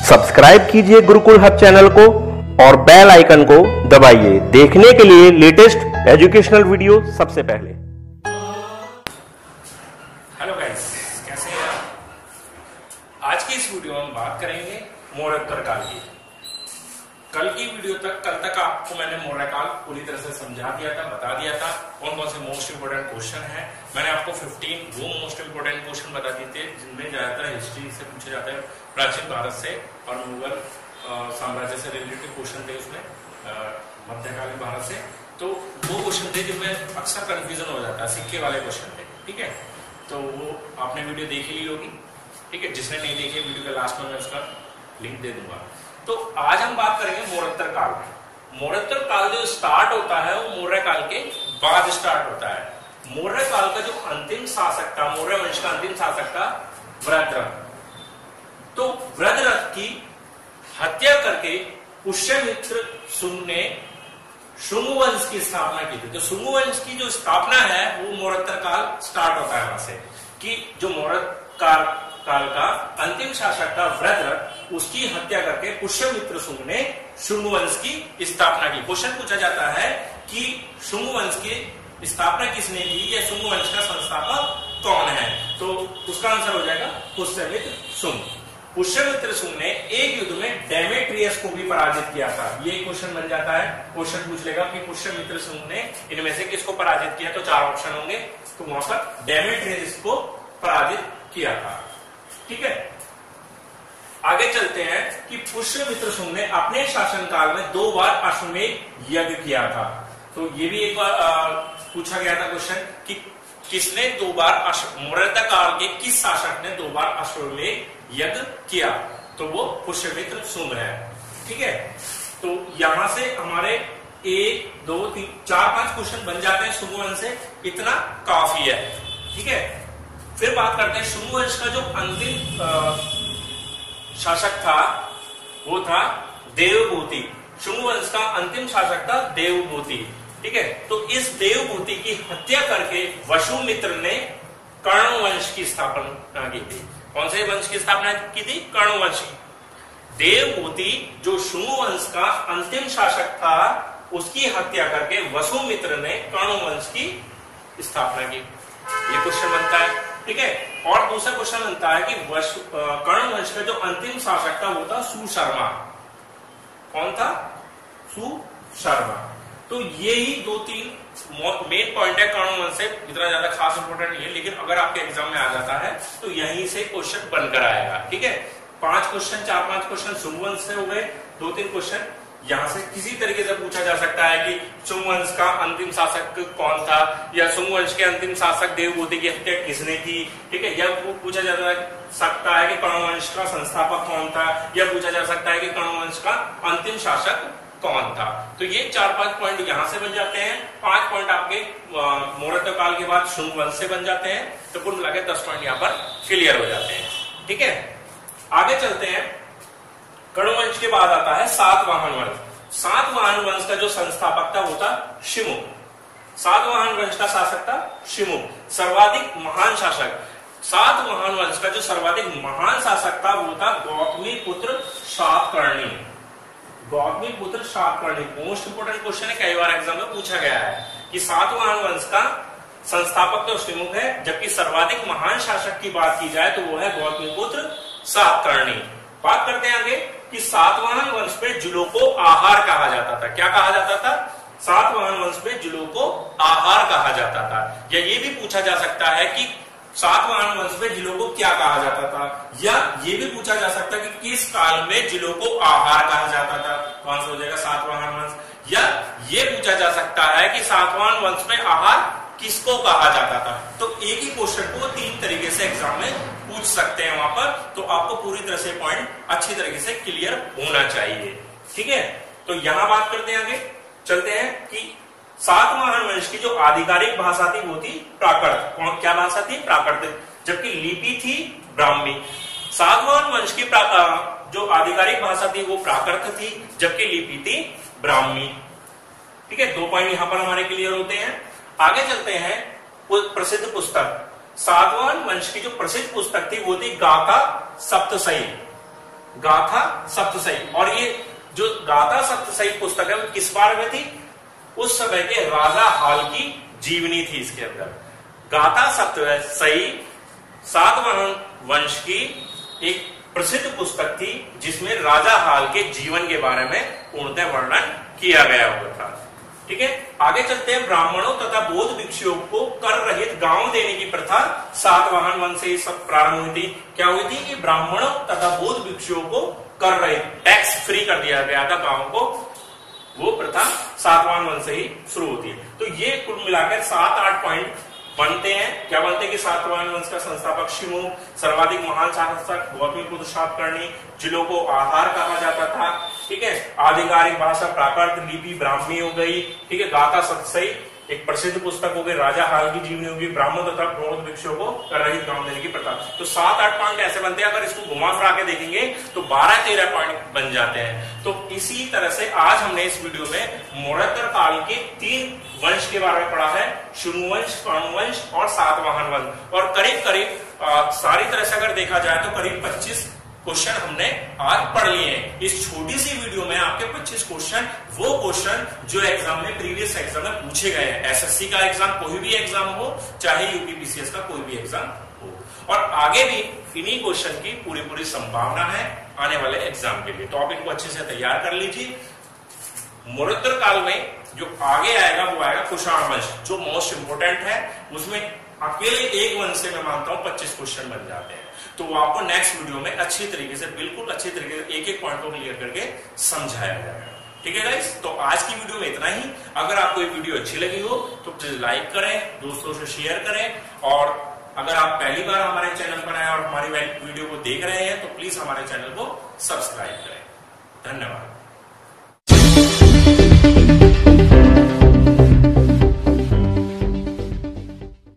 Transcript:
Subscribe कीजिए Gurukul hub channel को और बेल आइकन को दबाइए देखने के लिए लेटेस्ट एजुकेशनल वीडियो सबसे पहले। हेलो गाइस, कैसे हैं आप? आज की इस वीडियो में हम बात करेंगे मौर्योत्तर काल की। कल तक आपको मैंने मौर्य काल पूरी तरह से समझा दिया था, बता दिया था कौन कौन से मोस्ट इंपोर्टेंट क्वेश्चन है। मैंने आपको 15 वो मोस्ट इंपोर्टेंट क्वेश्चन बता दिए थे जिनमें ज्यादातर हिस्ट्री से पूछे जाते हैं, प्राचीन भारत से और मुगल साम्राज्य से रिलेटेड क्वेश्चन थे उसमें, मध्यकालीन भारत से। तो वो क्वेश्चन थे जिनमें अक्सर कंफ्यूजन हो जाता है, सिक्के वाले क्वेश्चन थे। ठीक है, तो वो आपने वीडियो देख ली होगी। ठीक है, जिसने नहीं देखी वीडियो के लास्ट में मैं उसका लिंक दे दूंगा। तो आज हम बात करेंगे मौर्योत्तर काल में। मौर्योत्तर काल जो स्टार्ट होता है वो मौर्य काल के बाद स्टार्ट होता है। मौर्य काल का जो अंतिम शासक था, मौर्य वंश का अंतिम शासक था वृद्धरथ। तो वृद्धरथ की हत्या करके पुष्यमित्र शुंग ने शुंग वंश की स्थापना की थी। तो शुंग वंश की जो स्थापना है वो मौर्योत्तर काल स्टार्ट होता है वहां से, कि जो मौर्य काल का अंतिम शासक था वृद्धरथ, उसकी हत्या करके पुष्यमित्र शुंग ने शुंग वंश की स्थापना की। क्वेश्चन पूछा जाता है कि शुंग वंश की स्थापना किसने की या शुंग वंश का संस्थापक कौन है? तो उसका आंसर हो जाएगा पुष्यमित्र शुंग। पुष्यमित्र शुंग ने एक युद्ध में डेमेट्रियस को भी पराजित किया था। ये क्वेश्चन बन जाता है, क्वेश्चन पूछ लेगा कि पुष्यमित्र शुंग ने इनमें से किसको पराजित किया, तो 4 ऑप्शन होंगे। तो वहां पर डेमेट्रियस को पराजित किया था। ठीक है, आगे चलते हैं कि पुष्यमित्र शुंग ने अपने शासनकाल में 2 बार अश्वमेध यज्ञ किया था। तो ये भी एक बार पूछा गया था क्वेश्चन कि किसने 2 बार, मौर्योत्तर काल के किस शासक ने 2 बार अश्वमेध यज्ञ किया? तो वो पुष्यमित्र शुंग है। ठीक है, तो यहां से हमारे 1 2 3 4 5 क्वेश्चन बन जाते हैं शुंग वंश से, इतना काफी है। ठीक है, फिर बात करते हैं शुंग वंश का जो अंतिम शासक था वो था देवभूति। शुंग वंश का अंतिम शासक था देवभूति। ठीक है, तो इस देवभूति की हत्या करके वसुमित्र ने कर्ण वंश की स्थापना की थी। कौन से वंश की स्थापना की थी? कर्ण वंश की। देवभूति जो शुंग वंश का अंतिम शासक था उसकी हत्या करके वसुमित्र ने कर्ण वंश की स्थापना की। ये क्वेश्चन बनता है। ठीक है, और दूसरा क्वेश्चन बनता है कि कर्ण वंश का जो अंतिम शासक था वो था सुशर्मा। कौन था? सुशर्मा। तो ये ही 2-3 मेन पॉइंट है कर्ण वंश से, इतना ज्यादा खास इंपोर्टेंट नहीं है, लेकिन अगर आपके एग्जाम में आ जाता है तो यहीं से क्वेश्चन बनकर आएगा। ठीक है, 5 क्वेश्चन 4-5 क्वेश्चन शुंग वंश से हो गए, 2-3 क्वेश्चन यहां से किसी तरीके से पूछा जा सकता है कि शुंग वंश का अंतिम शासक कौन था, या शुंग वंश के अंतिम शासक देवभूति की हत्या किसने की। ठीक है, या पूछा जा सकता है कि कर्ण वंश का संस्थापक कौन था, या पूछा जा सकता है कि कर्ण वंश का अंतिम शासक कौन था। तो ये 4-5 पॉइंट यहां से बन जाते हैं, 5 पॉइंट आपके मौर्योत्तर काल के बाद शुंग वंश से बन जाते हैं। तो कुल मिलाकर 10 पॉइंट यहाँ पर क्लियर हो जाते हैं। ठीक है, आगे चलते हैं। कर्ण वंश के बाद आता है सातवाहन वंश। सातवाहन वंश का जो संस्थापक था वो था शिमुख। सातवाहन वंश का शासक था शिमुख, सर्वाधिक महान शासक। सातवाहन वंश का जो सर्वाधिक महान शासक था वो था गौतमी पुत्र शातकर्णी। गौतमी पुत्र शातकर्णी मोस्ट इंपोर्टेंट क्वेश्चन है, कई बार एग्जाम में पूछा गया है कि सातवाहन वंश का संस्थापक तो शिमुख है, जबकि सर्वाधिक महान शासक की बात की जाए तो वो है गौतमी पुत्र शातकर्णी। बात करते हैं आगे कि सातवाहन वंश में जुलों को आहार कहा जाता था। क्या कहा जाता था? सातवाहन वंश में जुलों को आहार कहा जाता था। या ये भी पूछा जा सकता है कि सातवाहन वंश में जिलों को क्या कहा जाता था, या ये भी पूछा जा सकता है कि किस काल में जिलों को आहार कहा जाता था। कौन सा हो जाएगा? सातवाहन वंश। या ये पूछा जा सकता है कि सातवाहन वंश में आहार किसको कहा जाता था। तो एक ही क्वेश्चन को 3 तरीके से एग्जाम में पूछ सकते हैं वहां पर, तो आपको पूरी तरह से पॉइंट अच्छी तरीके से क्लियर होना चाहिए। ठीक है, तो यहां बात करते हैं, आगे चलते हैं कि सातवाहन वंश की जो आधिकारिक भाषा थी वो थी प्राकृत। क्या भाषा थी? प्राकृत। जबकि लिपि थी ब्राह्मी। सातवाहन वंश की जो आधिकारिक भाषा थी वो प्राकृत थी, जबकि लिपि थी ब्राह्मी। ठीक है, 2 पॉइंट यहां पर हमारे क्लियर होते हैं। आगे चलते हैं, प्रसिद्ध पुस्तक। सातवाहन वंश की जो प्रसिद्ध पुस्तक थी वो थी गाथा सप्तशई। गाथा सप्तशई। और ये जो गाथा सप्तशई पुस्तक है वो किस बारे में थी? उस समय के राजा हाल की जीवनी थी। इसके अंदर गाथा सप्तशई सातवाहन वंश की एक प्रसिद्ध पुस्तक थी जिसमें राजा हाल के जीवन के बारे में पूर्णतः वर्णन किया गया हुआ था। ठीक है, आगे चलते हैं। ब्राह्मणों तथा बौद्ध भिक्षुओं को कर रहित गांव देने की प्रथा सातवाहन वंश से सब प्रारंभ हुई थी। क्या हुई थी कि ब्राह्मणों तथा बौद्ध भिक्षुओं को कर रहित टैक्स फ्री कर दिया गया था गांव को। वो प्रथा सातवाहन वंश से ही शुरू होती है। तो ये कुल मिलाकर 7-8 पॉइंट बनते हैं। क्या बनते हैं कि सातवाहन वंश का संस्थापक शिमु, सर्वाधिक महान शासक गौतमीपुत्र शातकर्णी, जिलों को आहार कहा जाता था। ठीक है, आधिकारिक भाषा प्राकृत लिपि ब्राह्मी हो गई। ठीक है, गाथा सप्तशई एक प्रसिद्ध पुस्तक हो गई, राजा हाल की जीवनी होगी, ब्राह्मण तथा बौद्ध भिक्षुओं को कर रहित गांव देने की प्रथा। तो 7-8 पॉइंट ऐसे बनते हैं। अगर इसको घुमा फिरा के देखेंगे तो 12-13 पॉइंट बन जाते हैं। तो इसी तरह से आज हमने इस वीडियो में मौर्योत्तर काल के 3 वंश के बारे में पढ़ा है, शुंग वंश, स्वर्ण वंश और सातवाहन वंश। और करीब करीब सारी तरह से अगर देखा जाए तो करीब 25 क्वेश्चन हमने आज पढ़ लिए हैं। इस छोटी सी वीडियो में आपके 25 क्वेश्चन, वो क्वेश्चन जो एग्जाम में प्रीवियस एग्जाम में पूछे गए हैं। एसएससी का एग्जाम, कोई भी एग्जाम हो, चाहे यूपीपीसीएस का कोई भी एग्जाम हो, और आगे भी इन्हीं क्वेश्चन की पूरी संभावना है आने वाले एग्जाम के लिए। तो आप इनको अच्छे से तैयार कर लीजिए। मौर्योत्तर काल में जो आगे आएगा वो आएगा कुषाण वंश, जो मोस्ट इंपोर्टेंट है। उसमें अकेले एक वंश से मैं मानता हूं 25 क्वेश्चन बन जाते हैं। तो वो आपको नेक्स्ट वीडियो में अच्छी तरीके से, बिल्कुल अच्छी तरीके से एक-एक पॉइंट को क्लियर करके समझाया जाएगा। ठीक है गाइस, तो आज की वीडियो में इतना ही। अगर आपको ये वीडियो अच्छी लगी हो तो प्लीज लाइक करें, दोस्तों से शेयर करें, और अगर आप पहली बार हमारे चैनल पर आए और हमारी वीडियो को देख रहे हैं तो प्लीज हमारे चैनल को सब्सक्राइब करें। धन्यवाद।